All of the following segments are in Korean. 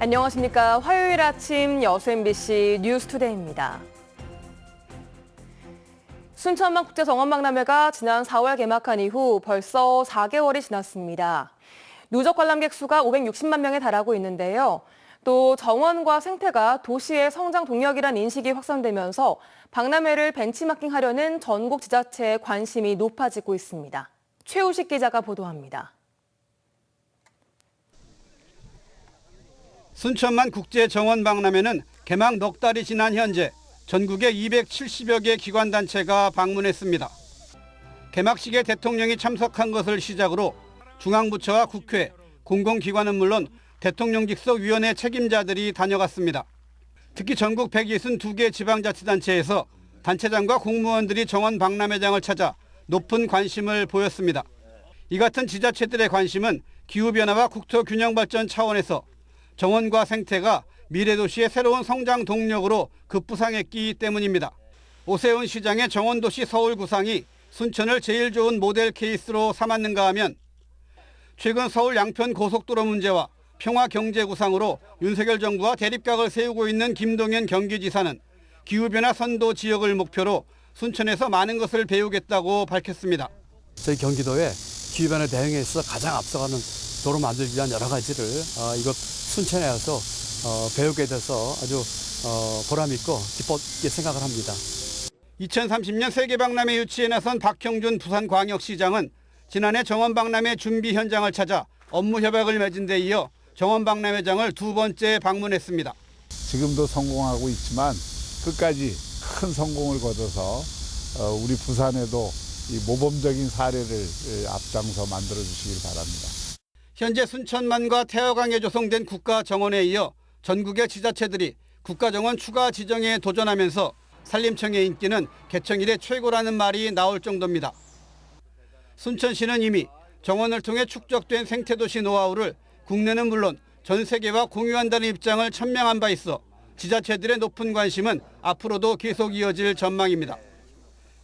안녕하십니까. 화요일 아침 여수 MBC 뉴스투데이입니다. 순천만 국제정원박람회가 지난 4월 개막한 이후 벌써 4개월이 지났습니다. 누적 관람객 수가 560만 명에 달하고 있는데요. 또 정원과 생태가 도시의 성장 동력이란 인식이 확산되면서 박람회를 벤치마킹하려는 전국 지자체의 관심이 높아지고 있습니다. 최우식 기자가 보도합니다. 순천만 국제정원박람회는 개막 넉 달이 지난 현재 전국의 270여 개 기관단체가 방문했습니다. 개막식에 대통령이 참석한 것을 시작으로 중앙부처와 국회, 공공기관은 물론 대통령직속위원회 책임자들이 다녀갔습니다. 특히 전국 162개 지방자치단체에서 단체장과 공무원들이 정원 박람회장을 찾아 높은 관심을 보였습니다. 이 같은 지자체들의 관심은 기후변화와 국토균형 발전 차원에서 정원과 생태가 미래도시의 새로운 성장 동력으로 급부상했기 때문입니다. 오세훈 시장의 정원도시 서울 구상이 순천을 제일 좋은 모델 케이스로 삼았는가 하면 최근 서울 양편 고속도로 문제와 평화경제 구상으로 윤석열 정부와 대립각을 세우고 있는 김동연 경기지사는 기후변화 선도 지역을 목표로 순천에서 많은 것을 배우겠다고 밝혔습니다. 저희 경기도에 기후변화 대응에서 가장 앞서가는 도로 만들기 위한 여러 가지를 이곳 순천에 와서 배우게 돼서 아주 보람 있고 기쁘게 생각을 합니다. 2030년 세계박람회 유치에 나선 박형준 부산광역시장은 지난해 정원박람회 준비 현장을 찾아 업무 협약을 맺은 데 이어 정원박람회장을 두 번째 방문했습니다. 지금도 성공하고 있지만 끝까지 큰 성공을 거둬서 우리 부산에도 이 모범적인 사례를 앞장서 만들어주시길 바랍니다. 현재 순천만과 태화강에 조성된 국가정원에 이어 전국의 지자체들이 국가정원 추가 지정에 도전하면서 산림청의 인기는 개청 이래 최고라는 말이 나올 정도입니다. 순천시는 이미 정원을 통해 축적된 생태도시 노하우를 국내는 물론 전 세계와 공유한다는 입장을 천명한 바 있어 지자체들의 높은 관심은 앞으로도 계속 이어질 전망입니다.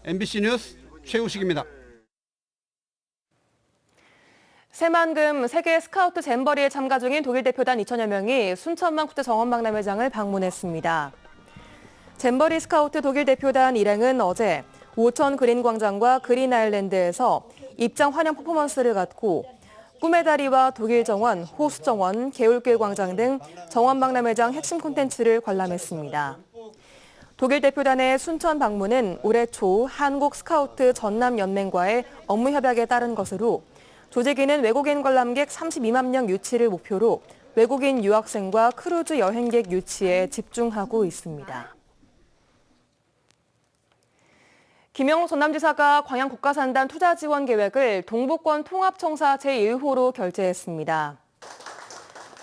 MBC 뉴스 최우식입니다. 새만금 세계 스카우트 잼버리에 참가 중인 독일 대표단 2천여 명이 순천만 국제정원박람회장을 방문했습니다. 잼버리 스카우트 독일 대표단 일행은 어제 오천 그린광장과 그린아일랜드에서 입장 환영 퍼포먼스를 갖고 꿈의 다리와 독일 정원, 호수 정원, 개울길 광장 등 정원박람회장 핵심 콘텐츠를 관람했습니다. 독일 대표단의 순천 방문은 올해 초 한국 스카우트 전남연맹과의 업무 협약에 따른 것으로 조직위는 외국인 관람객 32만 명 유치를 목표로 외국인 유학생과 크루즈 여행객 유치에 집중하고 있습니다. 김영록 전남지사가 광양 국가산단 투자 지원 계획을 동부권 통합청사 제1호로 결재했습니다.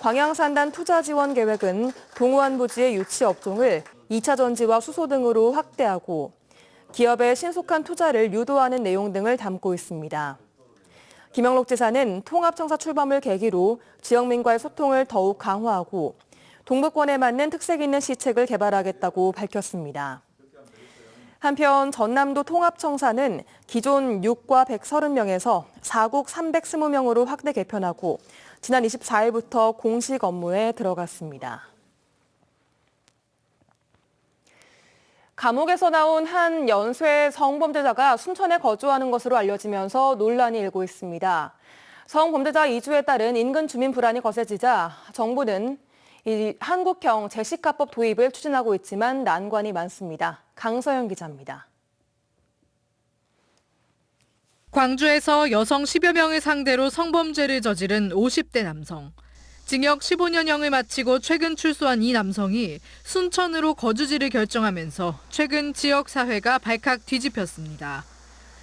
광양산단 투자 지원 계획은 동호안 부지의 유치 업종을 2차 전지와 수소 등으로 확대하고 기업의 신속한 투자를 유도하는 내용 등을 담고 있습니다. 김영록 지사는 통합청사 출범을 계기로 지역민과의 소통을 더욱 강화하고 동부권에 맞는 특색 있는 시책을 개발하겠다고 밝혔습니다. 한편 전남도 통합청사는 기존 6과 130명에서 4국 320명으로 확대 개편하고 지난 24일부터 공식 업무에 들어갔습니다. 감옥에서 나온 한 연쇄 성범죄자가 순천에 거주하는 것으로 알려지면서 논란이 일고 있습니다. 성범죄자 이주에 따른 인근 주민 불안이 거세지자 정부는 이 한국형 재시카법 도입을 추진하고 있지만 난관이 많습니다. 강서영 기자입니다. 광주에서 여성 10여 명을 상대로 성범죄를 저지른 50대 남성. 징역 15년형을 마치고 최근 출소한 이 남성이 순천으로 거주지를 결정하면서 최근 지역사회가 발칵 뒤집혔습니다.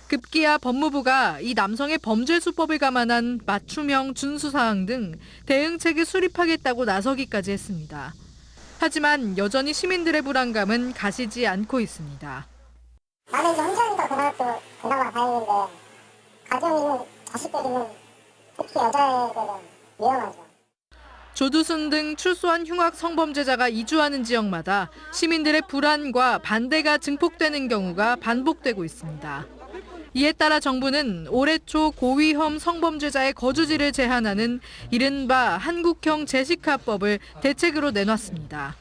급기야 법무부가 이 남성의 범죄 수법을 감안한 맞춤형 준수사항 등 대응책을 수립하겠다고 나서기까지 했습니다. 하지만 여전히 시민들의 불안감은 가시지 않고 있습니다. 나는 이제 혼자니까 그나마 다행인데 가정 있는 자식들이면 특히 여자애들은 위험하죠. 조두순 등 출소한 흉악 성범죄자가 이주하는 지역마다 시민들의 불안과 반대가 증폭되는 경우가 반복되고 있습니다. 이에 따라 정부는 올해 초 고위험 성범죄자의 거주지를 제한하는 이른바 한국형 제시카법을 대책으로 내놨습니다.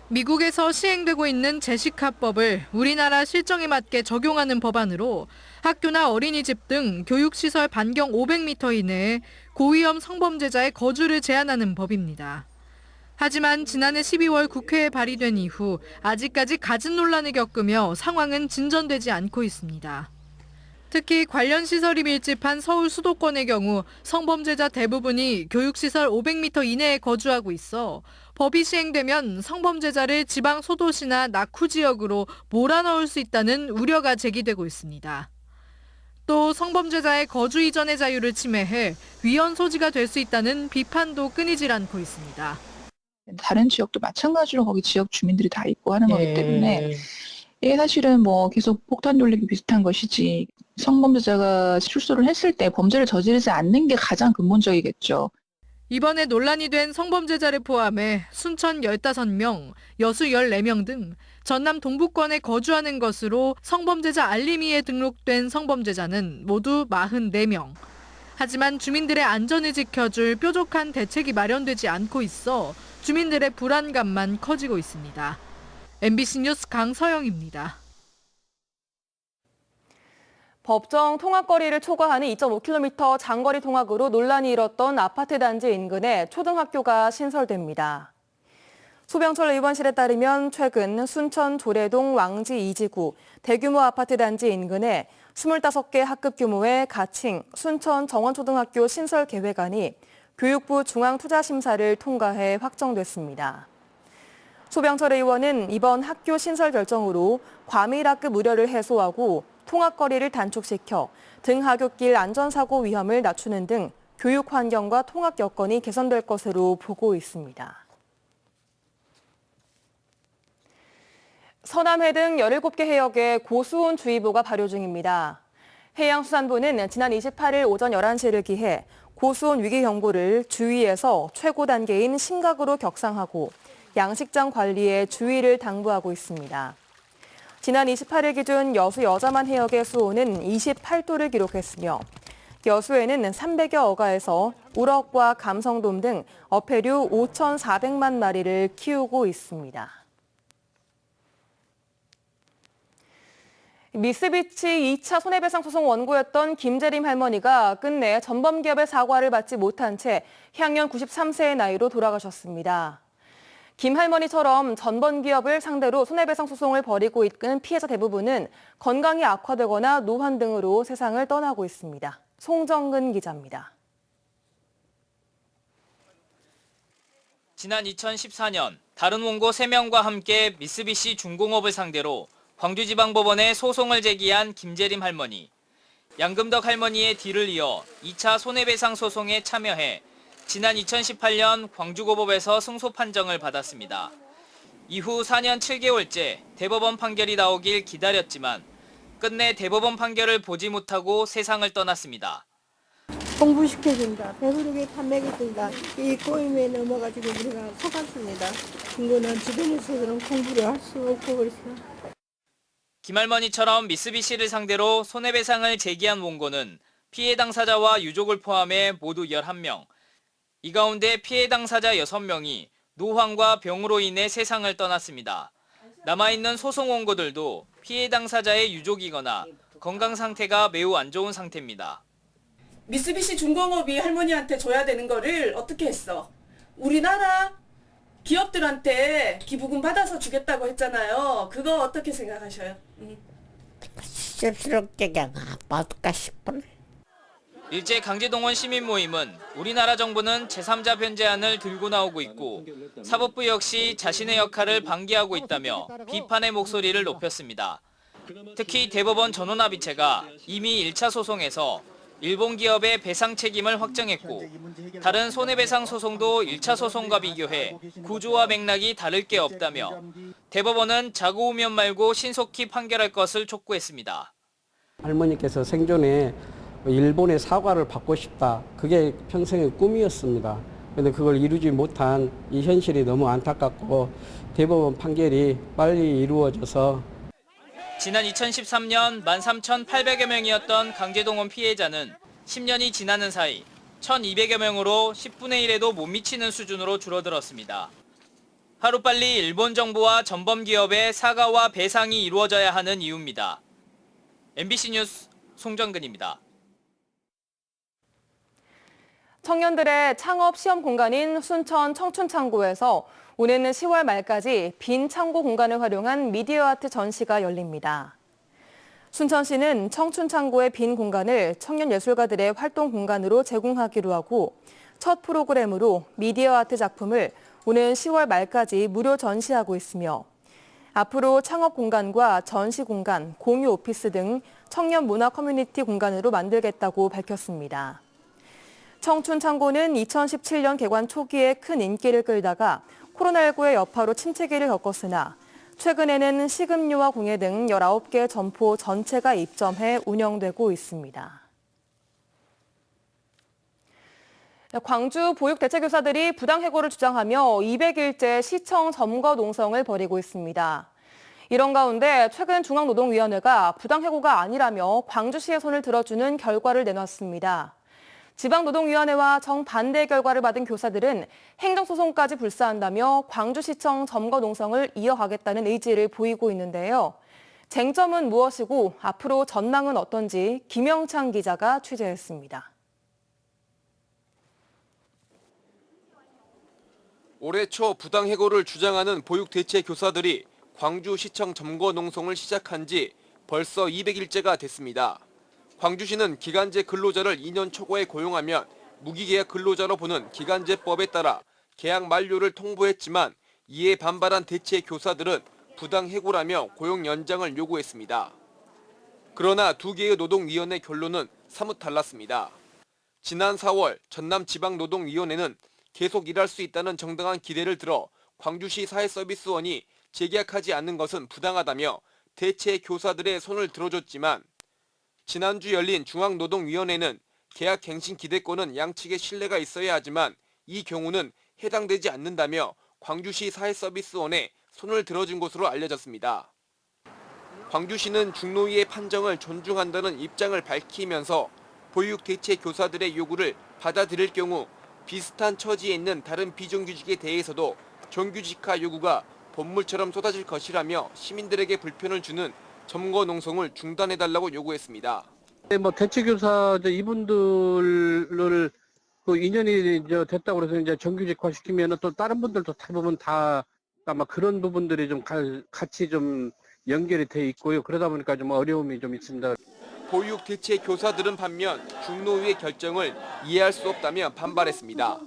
미국에서 시행되고 있는 제시카법을 우리나라 실정에 맞게 적용하는 법안으로 학교나 어린이집 등 교육시설 반경 500m 이내에 고위험 성범죄자의 거주를 제한하는 법입니다. 하지만 지난해 12월 국회에 발의된 이후 아직까지 갖은 논란을 겪으며 상황은 진전되지 않고 있습니다. 특히 관련 시설이 밀집한 서울 수도권의 경우 성범죄자 대부분이 교육시설 500m 이내에 거주하고 있어 법이 시행되면 성범죄자를 지방 소도시나 낙후 지역으로 몰아넣을 수 있다는 우려가 제기되고 있습니다. 또 성범죄자의 거주 이전의 자유를 침해해 위헌 소지가 될 수 있다는 비판도 끊이질 않고 있습니다. 다른 지역도 마찬가지로 거기 지역 주민들이 다 있고 하는 거기 때문에 이게 사실은 뭐 계속 폭탄 돌리기 비슷한 것이지 성범죄자가 출소를 했을 때 범죄를 저지르지 않는 게 가장 근본적이겠죠. 이번에 논란이 된 성범죄자를 포함해 순천 15명, 여수 14명 등 전남 동부권에 거주하는 것으로 성범죄자 알림이에 등록된 성범죄자는 모두 44명. 하지만 주민들의 안전을 지켜줄 뾰족한 대책이 마련되지 않고 있어 주민들의 불안감만 커지고 있습니다. MBC 뉴스 강서영입니다. 법정 통학거리를 초과하는 2.5km 장거리 통학으로 논란이 일었던 아파트 단지 인근에 초등학교가 신설됩니다. 소병철 의원실에 따르면 최근 순천 조례동 왕지 2지구 대규모 아파트 단지 인근에 25개 학급 규모의 가칭 순천 정원초등학교 신설 계획안이 교육부 중앙투자심사를 통과해 확정됐습니다. 소병철 의원은 이번 학교 신설 결정으로 과밀학급 우려를 해소하고 통학거리를 단축시켜 등하굣길 안전사고 위험을 낮추는 등 교육 환경과 통학 여건이 개선될 것으로 보고 있습니다. 서남해 등 17개 해역에 고수온주의보가 발효 중입니다. 해양수산부는 지난 28일 오전 11시를 기해 고수온 위기 경보를 주의에서 최고 단계인 심각으로 격상하고 양식장 관리에 주의를 당부하고 있습니다. 지난 28일 기준 여수 여자만 해역의 수온은 28도를 기록했으며 여수에는 300여 어가에서 우럭과 감성돔 등 어패류 5,400만 마리를 키우고 있습니다. 미쓰비시 2차 손해배상 소송 원고였던 김재림 할머니가 끝내 전범기업의 사과를 받지 못한 채 향년 93세의 나이로 돌아가셨습니다. 김 할머니처럼 전범기업을 상대로 손해배상 소송을 벌이고 있는 피해자 대부분은 건강이 악화되거나 노환 등으로 세상을 떠나고 있습니다. 송정근 기자입니다. 지난 2014년 다른 원고 3명과 함께 미쓰비시 중공업을 상대로 광주지방법원에 소송을 제기한 김재림 할머니. 양금덕 할머니의 뒤를 이어 2차 손해배상 소송에 참여해 지난 2018년 광주고법에서 승소 판정을 받았습니다. 이후 4년 7개월째 대법원 판결이 나오길 기다렸지만 끝내 대법원 판결을 보지 못하고 세상을 떠났습니다. 공부시켜준다, 배부르게 판매해준다, 이 꼬임에 넘어가지고 우리가 속았습니다. 친구는 주변에서는 공부를 할 수 없고 그래서. 김할머니처럼 미쓰비시를 상대로 손해배상을 제기한 원고는 피해 당사자와 유족을 포함해 모두 11명. 이 가운데 피해 당사자 6명이 노환과 병으로 인해 세상을 떠났습니다. 남아있는 소송 원고들도 피해 당사자의 유족이거나 건강 상태가 매우 안 좋은 상태입니다. 미쓰비시 중공업이 할머니한테 줘야 되는 거를 어떻게 했어? 우리나라 기업들한테 기부금 받아서 주겠다고 했잖아요. 그거 어떻게 생각하셔요? 씁쓸하게 그냥 아빠일까 싶어요. 일제 강제동원 시민 모임은 우리나라 정부는 제3자 변제안을 들고 나오고 있고 사법부 역시 자신의 역할을 방기하고 있다며 비판의 목소리를 높였습니다. 특히 대법원 전원합의체가 이미 1차 소송에서 일본 기업의 배상 책임을 확정했고 다른 손해배상 소송도 1차 소송과 비교해 구조와 맥락이 다를 게 없다며 대법원은 자고우면 말고 신속히 판결할 것을 촉구했습니다. 할머니께서 생전에 일본의 사과를 받고 싶다. 그게 평생의 꿈이었습니다. 그런데 그걸 이루지 못한 이 현실이 너무 안타깝고 대법원 판결이 빨리 이루어져서 지난 2013년 13,800여 명이었던 강제동원 피해자는 10년이 지나는 사이 1,200여 명으로 10분의 1에도 못 미치는 수준으로 줄어들었습니다. 하루빨리 일본 정부와 전범 기업의 사과와 배상이 이루어져야 하는 이유입니다. MBC 뉴스 송정근입니다. 청년들의 창업 시험 공간인 순천 청춘창고에서 올해는 10월 말까지 빈 창고 공간을 활용한 미디어 아트 전시가 열립니다. 순천시는 청춘창고의 빈 공간을 청년 예술가들의 활동 공간으로 제공하기로 하고 첫 프로그램으로 미디어 아트 작품을 오는 10월 말까지 무료 전시하고 있으며 앞으로 창업 공간과 전시 공간, 공유 오피스 등 청년 문화 커뮤니티 공간으로 만들겠다고 밝혔습니다. 청춘창고는 2017년 개관 초기에 큰 인기를 끌다가 코로나19의 여파로 침체기를 겪었으나 최근에는 식음료와 공예 등 19개 점포 전체가 입점해 운영되고 있습니다. 광주 보육대체교사들이 부당해고를 주장하며 200일째 시청 점거 농성을 벌이고 있습니다. 이런 가운데 최근 중앙노동위원회가 부당해고가 아니라며 광주시의 손을 들어주는 결과를 내놨습니다. 지방노동위원회와 정반대 결과를 받은 교사들은 행정소송까지 불사한다며 광주시청 점거 농성을 이어가겠다는 의지를 보이고 있는데요. 쟁점은 무엇이고 앞으로 전망은 어떤지 김영창 기자가 취재했습니다. 올해 초 부당해고를 주장하는 보육대체교사들이 광주시청 점거 농성을 시작한 지 벌써 200일째가 됐습니다. 광주시는 기간제 근로자를 2년 초과에 고용하면 무기계약 근로자로 보는 기간제법에 따라 계약 만료를 통보했지만 이에 반발한 대체 교사들은 부당해고라며 고용 연장을 요구했습니다. 그러나 두 개의 노동위원회 결론은 사뭇 달랐습니다. 지난 4월 전남지방노동위원회는 계속 일할 수 있다는 정당한 기대를 들어 광주시 사회서비스원이 재계약하지 않는 것은 부당하다며 대체 교사들의 손을 들어줬지만 지난주 열린 중앙노동위원회는 계약 갱신 기대권은 양측의 신뢰가 있어야 하지만 이 경우는 해당되지 않는다며 광주시 사회서비스원에 손을 들어준 것으로 알려졌습니다. 광주시는 중노위의 판정을 존중한다는 입장을 밝히면서 보육대체교사들의 요구를 받아들일 경우 비슷한 처지에 있는 다른 비정규직에 대해서도 정규직화 요구가 본물처럼 쏟아질 것이라며 시민들에게 불편을 주는 점거 농성을 중단해달라고 요구했습니다. 대체교사 이분들을 2년이 됐다고 해서 이제 정규직화 시키면 또 다른 분들도 대부분 다 아마 그런 부분들이 좀 같이 좀 연결이 돼 있고요. 그러다 보니까 좀 어려움이 좀 있습니다. 보육 대체 교사들은 반면 중노위의 결정을 이해할 수 없다며 반발했습니다.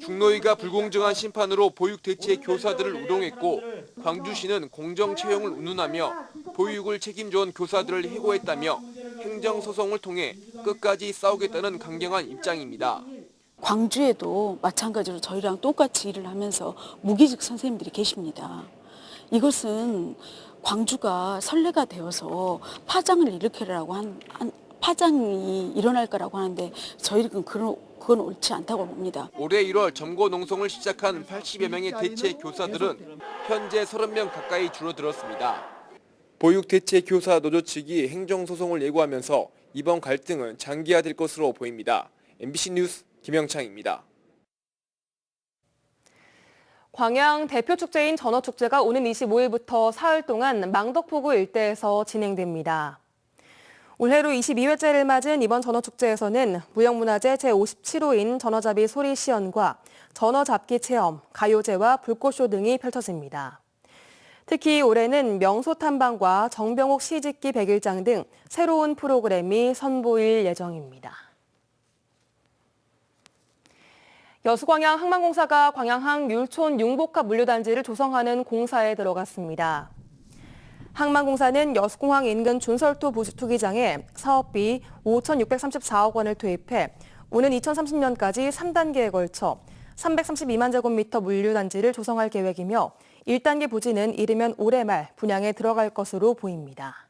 중노위가 불공정한 심판으로 보육 대체 교사들을 우롱했고 광주시는 공정 채용을 운운하며 보육을 책임져온 교사들을 해고했다며 행정소송을 통해 끝까지 싸우겠다는 강경한 입장입니다. 광주에도 마찬가지로 저희랑 똑같이 일을 하면서 무기직 선생님들이 계십니다. 이것은 광주가 선례가 되어서 파장을 일으키려고 파장이 일어날 거라고 하는데 저희는 그건 옳지 않다고 봅니다. 올해 1월 점거 농성을 시작한 80여 명의 대체 교사들은 현재 30명 가까이 줄어들었습니다. 보육 대체 교사 노조 측이 행정소송을 예고하면서 이번 갈등은 장기화될 것으로 보입니다. MBC 뉴스 김영창입니다. 광양 대표 축제인 전어축제가 오는 25일부터 사흘 동안 망덕포구 일대에서 진행됩니다. 올해로 22회째를 맞은 이번 전어축제에서는 무형문화재 제57호인 전어잡이 소리 시연과 전어잡기 체험, 가요제와 불꽃쇼 등이 펼쳐집니다. 특히 올해는 명소 탐방과 정병옥 시집기 100일장 등 새로운 프로그램이 선보일 예정입니다. 여수광양 항만공사가 광양항 율촌 융복합 물류단지를 조성하는 공사에 들어갔습니다. 항만공사는 여수공항 인근 준설토 부수투기장에 사업비 5,634억 원을 투입해 오는 2030년까지 3단계에 걸쳐 332만 제곱미터 물류단지를 조성할 계획이며 1단계 부지는 이르면 올해 말 분양에 들어갈 것으로 보입니다.